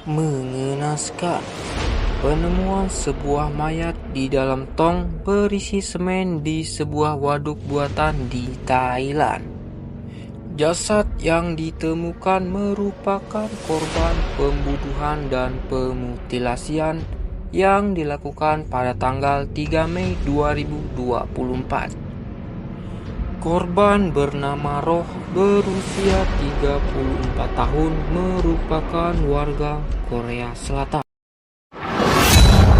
Mengenaskan. Penemuan sebuah mayat di dalam tong berisi semen di sebuah waduk buatan di Thailand. Jasad yang ditemukan merupakan korban pembunuhan dan pemutilasian yang dilakukan pada tanggal 3 Mei 2024. Korban bernama Roh berusia 34 tahun merupakan warga Korea Selatan.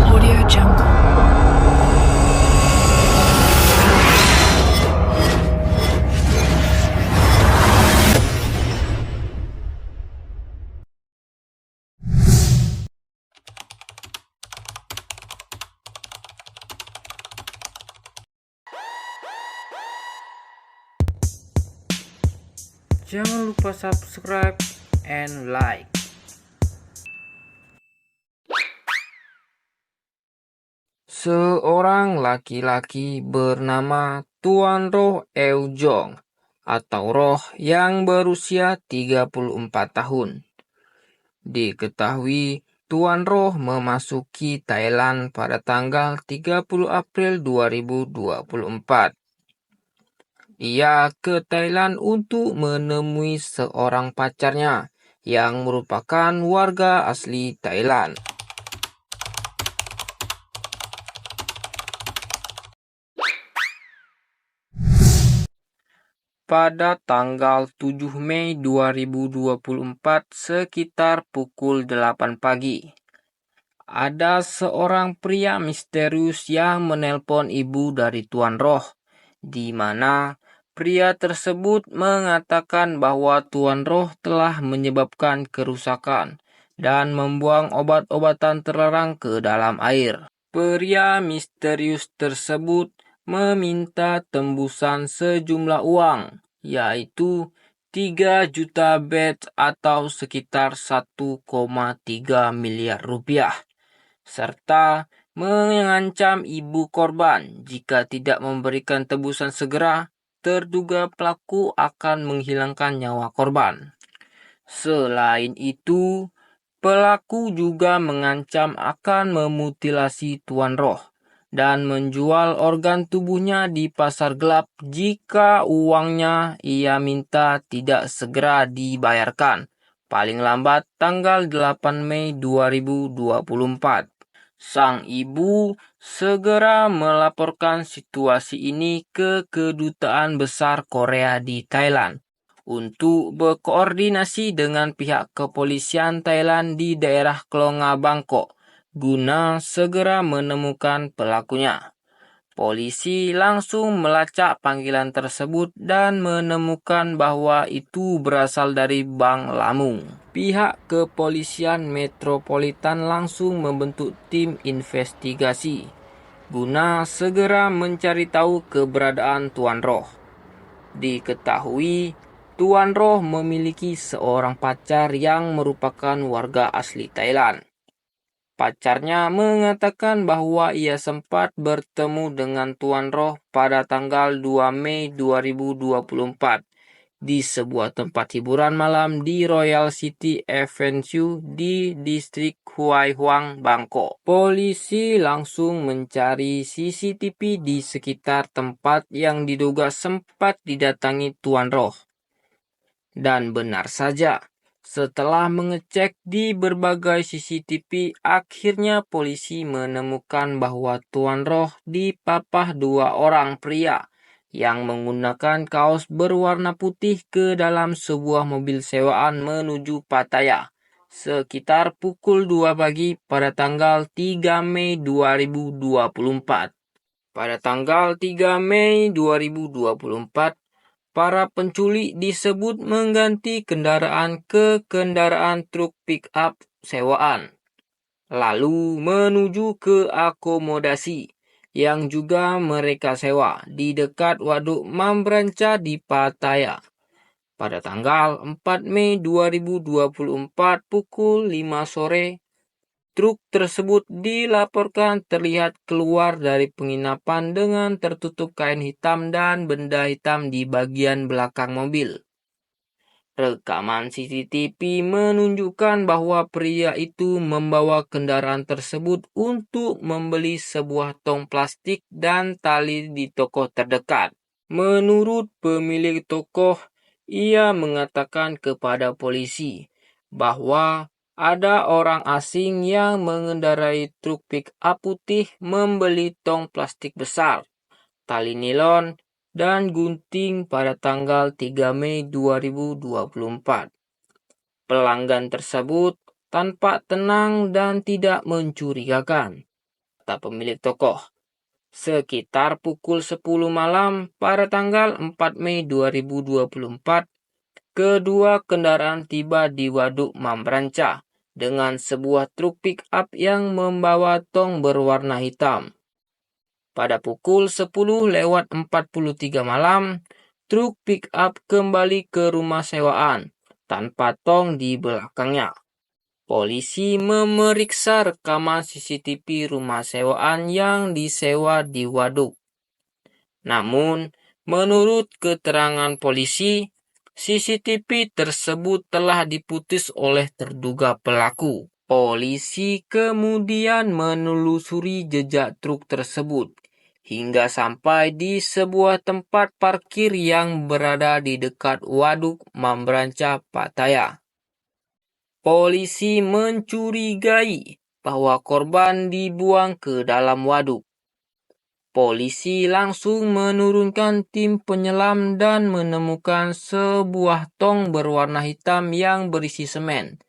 Audio Jungle. Jangan lupa subscribe and like. Seorang laki-laki bernama Tuan Roh Eujong atau Roh yang berusia 34 tahun. Diketahui Tuan Roh memasuki Thailand pada tanggal 30 April 2024. Ia ke Thailand untuk menemui seorang pacarnya yang merupakan warga asli Thailand. Pada tanggal 7 Mei 2024 sekitar pukul 8 pagi, ada seorang pria misterius yang menelpon ibu dari Tuan Roh, di mana pria tersebut mengatakan bahwa Tuan Roh telah menyebabkan kerusakan dan membuang obat-obatan terlarang ke dalam air. Pria misterius tersebut meminta tembusan sejumlah uang, yaitu 3 juta baht atau sekitar 1,3 miliar rupiah, serta mengancam ibu korban jika tidak memberikan tebusan segera, terduga pelaku akan menghilangkan nyawa korban. Selain itu, pelaku juga mengancam akan memutilasi Tuan Roh dan menjual organ tubuhnya di pasar gelap jika uangnya ia minta tidak segera dibayarkan, paling lambat tanggal 8 Mei 2024. Sang ibu segera melaporkan situasi ini ke Kedutaan Besar Korea di Thailand untuk berkoordinasi dengan pihak kepolisian Thailand di daerah Klonga Bangkok guna segera menemukan pelakunya. Polisi langsung melacak panggilan tersebut dan menemukan bahwa itu berasal dari Bank Lamung. Pihak kepolisian Metropolitan langsung membentuk tim investigasi guna segera mencari tahu keberadaan Tuan Roh. Diketahui Tuan Roh memiliki seorang pacar yang merupakan warga asli Thailand. Pacarnya mengatakan bahwa ia sempat bertemu dengan Tuan Roh pada tanggal 2 Mei 2024 di sebuah tempat hiburan malam di Royal City Avenue di distrik Huai Huang, Bangkok. Polisi langsung mencari CCTV di sekitar tempat yang diduga sempat didatangi Tuan Roh. Dan benar saja, setelah mengecek di berbagai CCTV, akhirnya polisi menemukan bahwa Tuan Roh dipapah 2 orang pria yang menggunakan kaos berwarna putih ke dalam sebuah mobil sewaan menuju Pattaya sekitar pukul 2 pagi pada tanggal 3 Mei 2024. Pada tanggal 3 Mei 2024, para penculik disebut mengganti kendaraan ke kendaraan truk pick-up sewaan, lalu menuju ke akomodasi yang juga mereka sewa di dekat Waduk Mambranca di Pattaya. Pada tanggal 4 Mei 2024 pukul 5 sore, truk tersebut dilaporkan terlihat keluar dari penginapan dengan tertutup kain hitam dan benda hitam di bagian belakang mobil. Rekaman CCTV menunjukkan bahwa pria itu membawa kendaraan tersebut untuk membeli sebuah tong plastik dan tali di toko terdekat. Menurut pemilik toko, ia mengatakan kepada polisi bahwa ada orang asing yang mengendarai truk pick-up putih membeli tong plastik besar, tali nilon, dan gunting pada tanggal 3 Mei 2024. Pelanggan tersebut tampak tenang dan tidak mencurigakan, kata pemilik toko. Sekitar pukul 10 malam pada tanggal 4 Mei 2024, kedua kendaraan tiba di Waduk Mambranca dengan sebuah truk pick-up yang membawa tong berwarna hitam. Pada pukul 10:43 malam, truk pick-up kembali ke rumah sewaan tanpa tong di belakangnya. Polisi memeriksa rekaman CCTV rumah sewaan yang disewa di waduk. Namun, menurut keterangan polisi, CCTV tersebut telah diputus oleh terduga pelaku. Polisi kemudian menelusuri jejak truk tersebut hingga sampai di sebuah tempat parkir yang berada di dekat Waduk Mambranca, Pattaya. Polisi mencurigai bahwa korban dibuang ke dalam waduk. Polisi langsung menurunkan tim penyelam dan menemukan sebuah tong berwarna hitam yang berisi semen,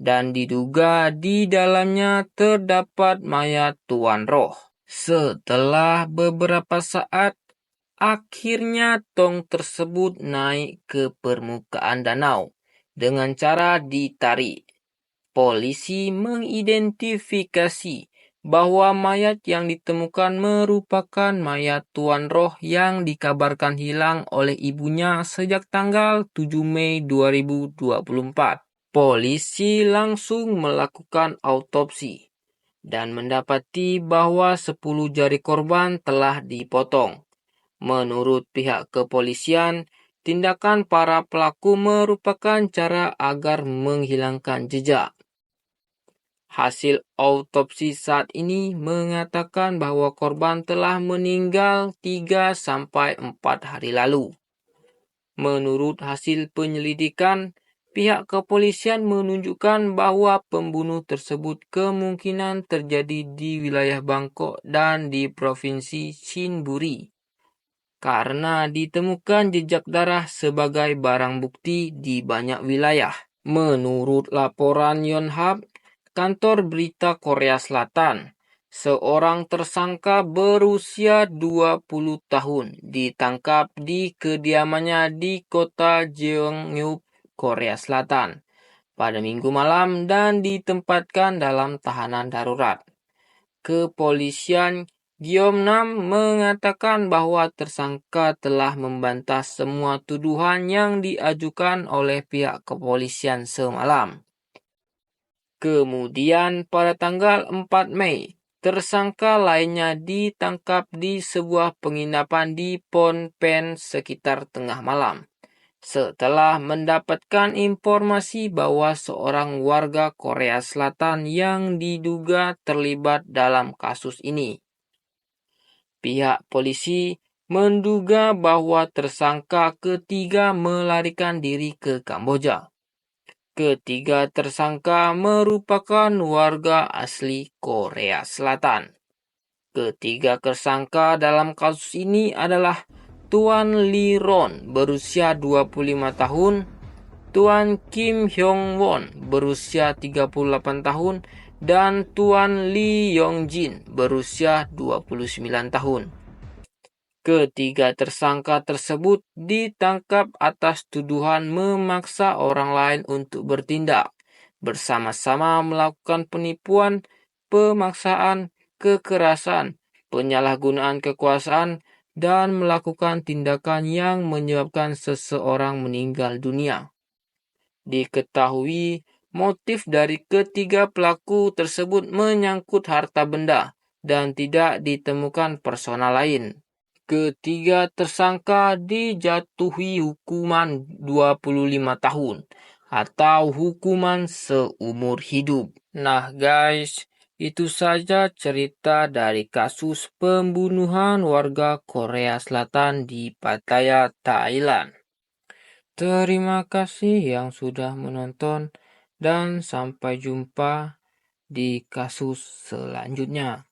dan diduga di dalamnya terdapat mayat Tuan Roh. Setelah beberapa saat, akhirnya tong tersebut naik ke permukaan danau dengan cara ditarik. Polisi mengidentifikasi bahwa mayat yang ditemukan merupakan mayat Tuan Roh yang dikabarkan hilang oleh ibunya sejak tanggal 7 Mei 2024. Polisi langsung melakukan autopsi dan mendapati bahwa 10 jari korban telah dipotong. Menurut pihak kepolisian, tindakan para pelaku merupakan cara agar menghilangkan jejak. Hasil autopsi saat ini mengatakan bahwa korban telah meninggal 3-4 hari lalu. Menurut hasil penyelidikan, pihak kepolisian menunjukkan bahwa pembunuh tersebut kemungkinan terjadi di wilayah Bangkok dan di Provinsi Chonburi, karena ditemukan jejak darah sebagai barang bukti di banyak wilayah. Menurut laporan Yonhap, kantor berita Korea Selatan, seorang tersangka berusia 20 tahun ditangkap di kediamannya di kota Jeongnam, Korea Selatan pada Minggu malam dan ditempatkan dalam tahanan darurat. Kepolisian Gyeongnam mengatakan bahwa tersangka telah membantah semua tuduhan yang diajukan oleh pihak kepolisian semalam. Kemudian pada tanggal 4 Mei, tersangka lainnya ditangkap di sebuah penginapan di Phnom Penh sekitar tengah malam, setelah mendapatkan informasi bahwa seorang warga Korea Selatan yang diduga terlibat dalam kasus ini. Pihak polisi menduga bahwa tersangka ketiga melarikan diri ke Kamboja. Ketiga tersangka merupakan warga asli Korea Selatan. Ketiga tersangka dalam kasus ini adalah Tuan Lee Ron berusia 25 tahun, Tuan Kim Hyong Won berusia 38 tahun, dan Tuan Lee Yong Jin berusia 29 tahun. Ketiga tersangka tersebut ditangkap atas tuduhan memaksa orang lain untuk bertindak, bersama-sama melakukan penipuan, pemaksaan, kekerasan, penyalahgunaan kekuasaan, dan melakukan tindakan yang menyebabkan seseorang meninggal dunia. Diketahui motif dari ketiga pelaku tersebut menyangkut harta benda dan tidak ditemukan personal lain. Ketiga tersangka dijatuhi hukuman 25 tahun atau hukuman seumur hidup. Nah guys, itu saja cerita dari kasus pembunuhan warga Korea Selatan di Pattaya, Thailand. Terima kasih yang sudah menonton dan sampai jumpa di kasus selanjutnya.